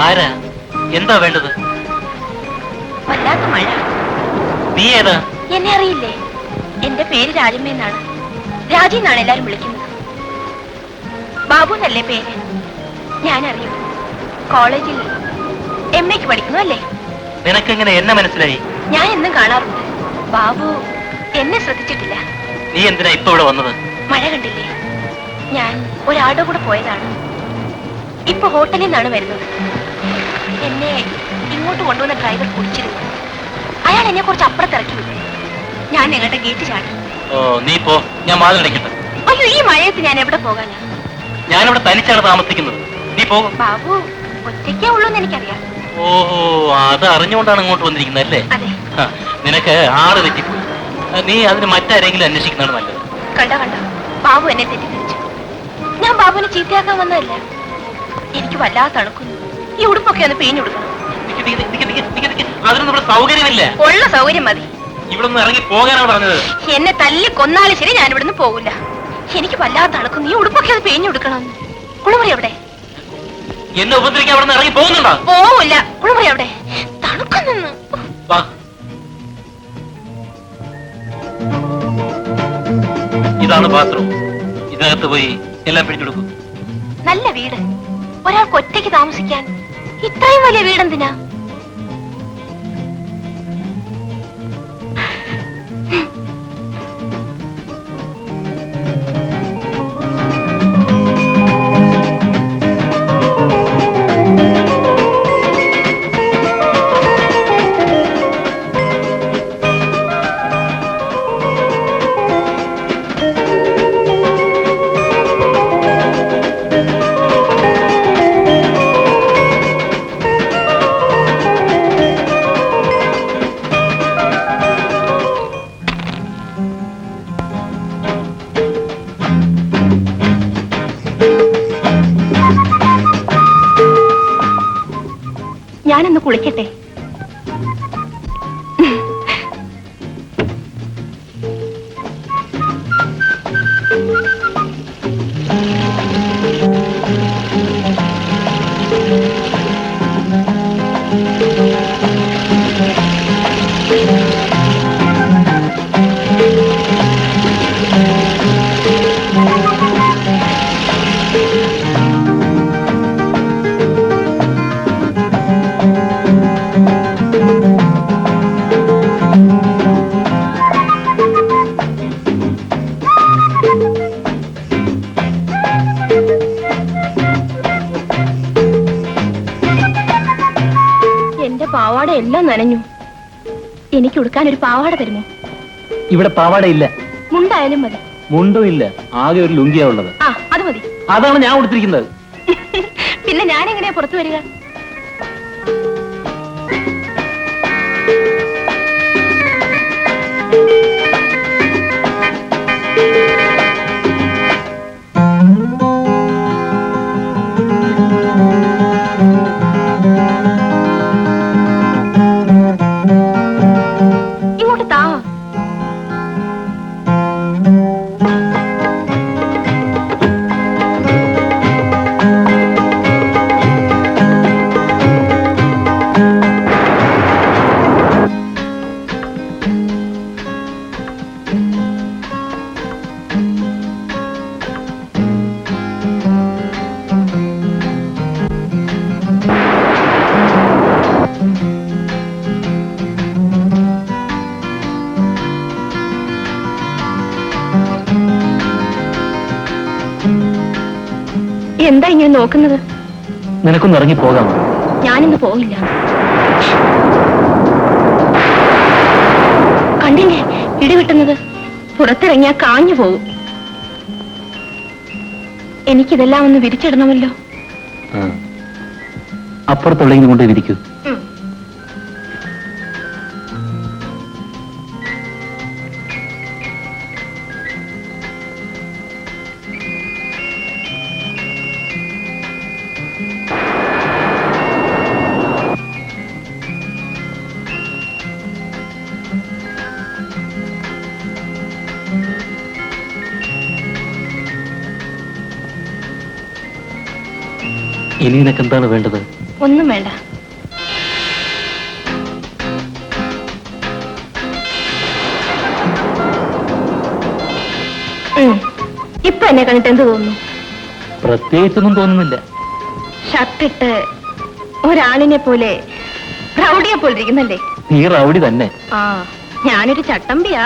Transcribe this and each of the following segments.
ആരാ? എന്താ വേണ്ടത്? വല്ലാത്ത മഴ. നീ ഏതാ? എന്നെ അറിയില്ലേ? എന്റെ പേര് രാജമ്മ എന്നാണ്. രാജി എന്നാണ് എല്ലാരും വിളിക്കുന്നത്. ബാബു എന്നല്ലേ പേര്? ഞാനറിയും. കോളേജിൽ MA പഠിക്കുന്നു അല്ലേ? നിനക്കെങ്ങനെ എന്നെ മനസ്സിലായി? ഞാൻ എന്നും കാണാറുണ്ട്. ബാബു എന്നെ ശ്രദ്ധിച്ചിട്ടില്ല. നീ എന്തിനാ ഇപ്പൊ ഇവിടെ വന്നത്? മഴ കണ്ടില്ലേ? ഞാൻ ഒരാളുടെ കൂടെ പോയതാണ്. ഇപ്പൊ ഹോട്ടലിൽ നിന്നാണ് വരുന്നത്. എന്നെ ഇങ്ങോട്ട് കൊണ്ടുവന്ന ഡ്രൈവർ കുടിച്ചിരുന്നു. അയാൾ എന്നെ കുറച്ച് അപ്പുറത്തിറക്കി വിട്ടു. ഞാൻ ഞങ്ങളുടെ ഗേറ്റ് ചാടി. ഓ, നീ പോ, ഞാൻ വാതിലടയ്ക്കട്ടെ. അയ്യോ, ഈ മഴയത്ത് ഞാൻ എവിടെ പോകാനാ? ഞാനിവിടെ തനിച്ചാണ് താമസിക്കുന്നത്. നീ പോകും. ബാബു ഒറ്റയ്ക്കേ ഉള്ളൂ എന്ന് എനിക്കറിയാം. ഓഹോ, അത് അറിഞ്ഞുകൊണ്ടാണ് ഇങ്ങോട്ട് വന്നിരിക്കുന്നത് അല്ലേ? അതെ. നിനക്ക് ആള് തെറ്റിപ്പോയി. നീ അതിന് മറ്റാരെങ്കിലും അന്വേഷിക്കുന്നതാണ് നല്ലത്. കണ്ടോ കണ്ടോ, ബാബു എന്നെ തെറ്റിദ്ധരിച്ചു. ഞാൻ ബാബുവിനെ ചീത്തയാക്കാൻ വന്നതല്ല. എനിക്ക് വല്ലാതെ തണുക്കുന്നു. ഈ ഉടുപ്പൊക്കെ ഒന്ന് പിഴിഞ്ഞുകൊടുക്കണം. അതിനൊന്നും ഇവിടെ സൗകര്യമില്ല. ഉള്ള സൗകര്യം മതി. ഇവിടെ നിന്ന് ഇറങ്ങി പോകാനാണ് പറഞ്ഞത്. എന്നെ തല്ലി കൊന്നാലും ശരി, ഞാൻ ഇവിടുന്ന് പോകില്ല. എനിക്ക് വല്ലാതെ തണുക്കുന്നു. ഈ ഉടുപ്പൊക്കെ ഒന്ന് പിഴിഞ്ഞുകൊടുക്കണം. കുളിമുറി എവിടെ? എന്നെ ഉപദ്രവിക്കാൻ അവിടെ നിന്ന് ഇറങ്ങി പോകുന്നുണ്ടോ? പോവില്ല. കുളിമുറി എവിടെ? തണുക്കുന്നു. ഇതാണ് ബാത്റൂം. ഇതിനകത്ത് പോയി എല്ലാം പിടിച്ചെടുക്കും. നല്ല വീട്. ഒരാൾക്ക് ഒറ്റയ്ക്ക് താമസിക്കാൻ ഇത്രയും വലിയ വീടെന്തിനാ? ഞാനൊന്ന് കുളിക്കട്ടെ. പാവാട എല്ലാം നനഞ്ഞു. എനിക്ക് ഉടുക്കാൻ ഒരു പാവാട തരുമോ? ഇവിടെ പാവാട ഇല്ല. മുണ്ടായാലും മതി. മുണ്ടും ഇല്ല, ആകെ ഒരു ലുങ്കിയാ ഉള്ളത്. ആ, അത് മതി. അതാണ് ഞാൻ ഉടുത്തിരിക്കുന്നത്. പിന്നെ ഞാൻ എങ്ങനെയാ പുറത്തു വരിക? എന്താ ഇങ്ങനെ നോക്കുന്നത്? നിനക്കൊന്ന് ഇറങ്ങി പോകാമോ? ഞാനിന്ന് പോകില്ല. കണ്ടില്ലേ ഇടിവിട്ടുന്നത്? പുറത്തിറങ്ങിയാ കാഞ്ഞു പോകും. എനിക്കിതെല്ലാം ഒന്ന് വിരിച്ചിടണമല്ലോ. അപ്പുറത്തുള്ളതിന് കൊണ്ട് വിരിക്കൂ. ഇനി നിനക്ക് എന്താണ് വേണ്ടത്? ഒന്നും വേണ്ട. ഇപ്പൊ എന്നെ കണ്ടിട്ട് എന്ത് തോന്നുന്നു? പ്രത്യേകിച്ചൊന്നും തോന്നുന്നില്ല. ഷർട്ടിട്ട് ഒരാണിനെ പോലെ റൗഡിയെ പോലെ ഇരിക്കുന്നല്ലേ? നീ റൗഡി തന്നെ. ആ, ഞാനൊരു ചട്ടമ്പിയാ.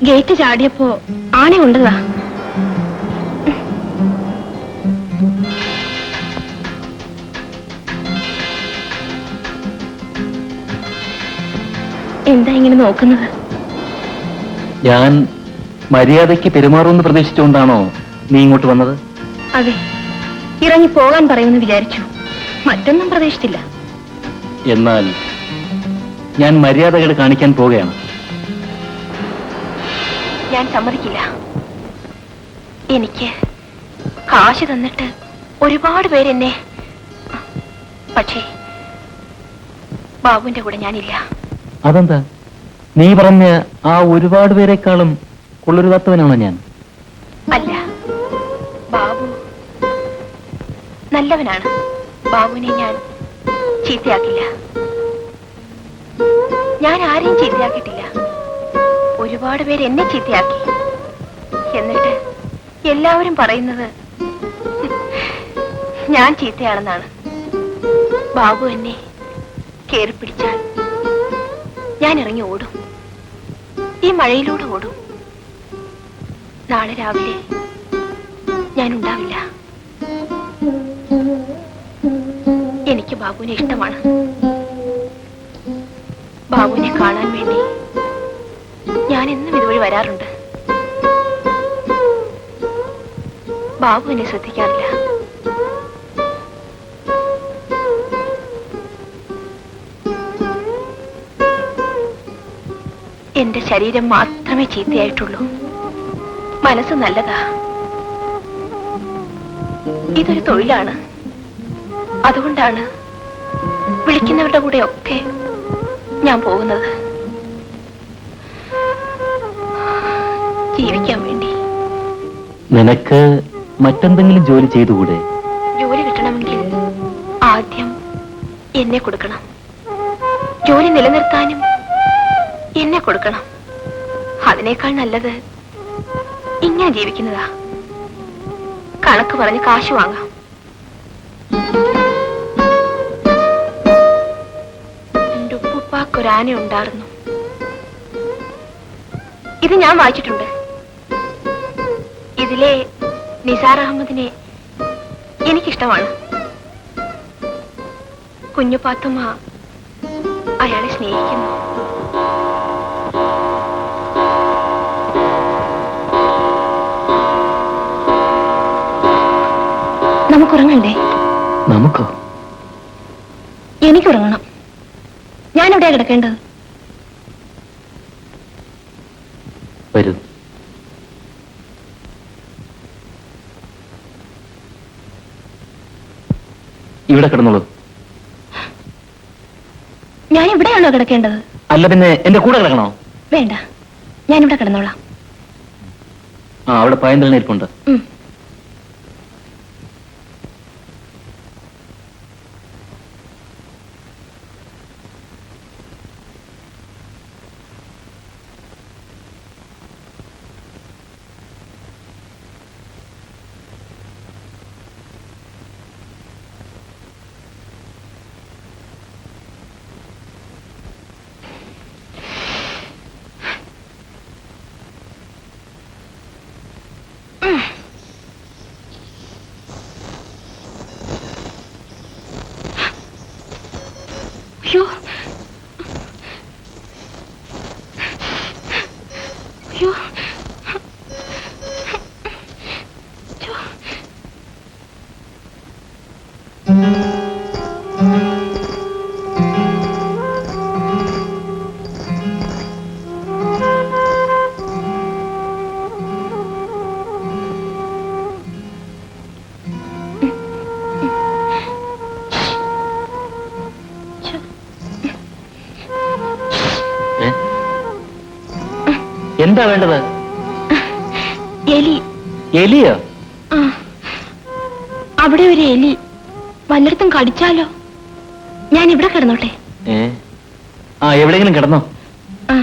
ഗേറ്റ് ചാടിയപ്പോ ആണി കൊണ്ടതാ. എന്താ ഇങ്ങനെ നോക്കുന്നത്? ഞാൻ മര്യാദയ്ക്ക് പെരുമാറുമെന്ന് പ്രതീക്ഷിച്ചുകൊണ്ടാണോ നീ ഇങ്ങോട്ട് വന്നത്? അതെ, ഇറങ്ങി പോകാൻ പറയുമെന്ന് വിചാരിച്ചു. മറ്റൊന്നും പ്രതീക്ഷിച്ചില്ല. എന്നാൽ ഞാൻ മര്യാദകൾ കാണിക്കാൻ പോവുകയാണ്. ഞാൻ സമ്മതിക്കില്ല. എനിക്ക് കാശ് തന്നിട്ട് ഒരുപാട് പേരെന്നെ, പക്ഷേ ബാബുവിന്റെ കൂടെ ഞാനില്ല. അതെന്താ? നീ പറഞ്ഞ ആ ഒരുപാട് പേരെക്കാളും കൊള്ളൊരുതാത്തവനാണോ ഞാൻ? അല്ല, ബാബു നല്ലവനാണ്. ബാബുവിനെ ഞാൻ ചീത്തയാക്കില്ല. ഞാൻ ആരെയും ചീത്തയാക്കിയിട്ടില്ല. ഒരുപാട് പേര് എന്നെ ചീത്തയാക്കി. എന്നിട്ട് എല്ലാവരും പറയുന്നത് ഞാൻ ചീത്തയാണെന്നാണ്. ബാബു എന്നെ കേറി പിടിച്ചാൽ ഞാൻ ഇറങ്ങി ഓടും. ഈ മഴയിലൂടെ ഓടും. നാളെ രാവിലെ ഞാൻ ഉണ്ടാവില്ല. എനിക്ക് ബാബുവിനെ ഇഷ്ടമാണ്. ബാബുവിനെ കാണാൻ വേണ്ടി ഞാൻ എന്നും ഇതുവഴി വരാറുണ്ട്. ബാബു എന്നെ ശ്രദ്ധിക്കാറില്ല. എന്റെ ശരീരം മാത്രമേ ചീത്തയായിട്ടുള്ളൂ. മനസ്സ് നല്ലതാ. ഇതൊരു തൊഴിലാണ്. അതുകൊണ്ടാണ് വിളിക്കുന്നവരുടെ കൂടെ ഒക്കെ ഞാൻ പോകുന്നത്. ജീവിക്കാൻ വേണ്ടി. നിനക്ക് മറ്റെന്തെങ്കിലും ജോലി ചെയ്തുകൂടെ? ജോലി കിട്ടണമെങ്കിൽ ആദ്യം എന്നെ കൊടുക്കണം. ജോലി നിലനിർത്താനും എന്നെ കൊടുക്കണം. അതിനേക്കാൾ നല്ലത് ഇങ്ങനെ ജീവിക്കുന്നതാ. കണക്ക് പറഞ്ഞ് കാശ് വാങ്ങാം. എന്റെ ഉപ്പുപ്പാക്കൊരാന ഉണ്ടായിരുന്നു. ഇത് ഞാൻ വായിച്ചിട്ടുണ്ട്. ഇതിലെ നിസാർ അഹമ്മദിനെ എനിക്കിഷ്ടമാണ്. കുഞ്ഞു പാത്തുമ്മ അയാളെ സ്നേഹിക്കുന്നു. നമുക്കുറങ്ങണ്ടേ? നമുക്കോ? എനിക്കുറങ്ങണം. ഞാനെവിടെയാ കിടക്കേണ്ടത്? വരൂ. ഇവിടെ കിടന്നോളൂ. ഞാൻ ഇവിടെയാണോ കിടക്കേണ്ടത്? അല്ല പിന്നെ എന്റെ കൂടെ കിടക്കണോ? വേണ്ട, ഞാനിവിടെ കിടന്നോളാം. ആ, അവിടെ പയന്തളിന് ഇരിപ്പുണ്ട്. അയ്യോ, അയ്യോ, എന്താ വേണ്ടത്? എലി. എലിയോ? അവിടെ ഒരു എലി വല്ലയിടത്തും കടിച്ചാലോ? ഞാൻ ഇവിടെ കിടന്നോട്ടെ? ആ എവിടെയെങ്കിലും കിടന്നോ. ആ.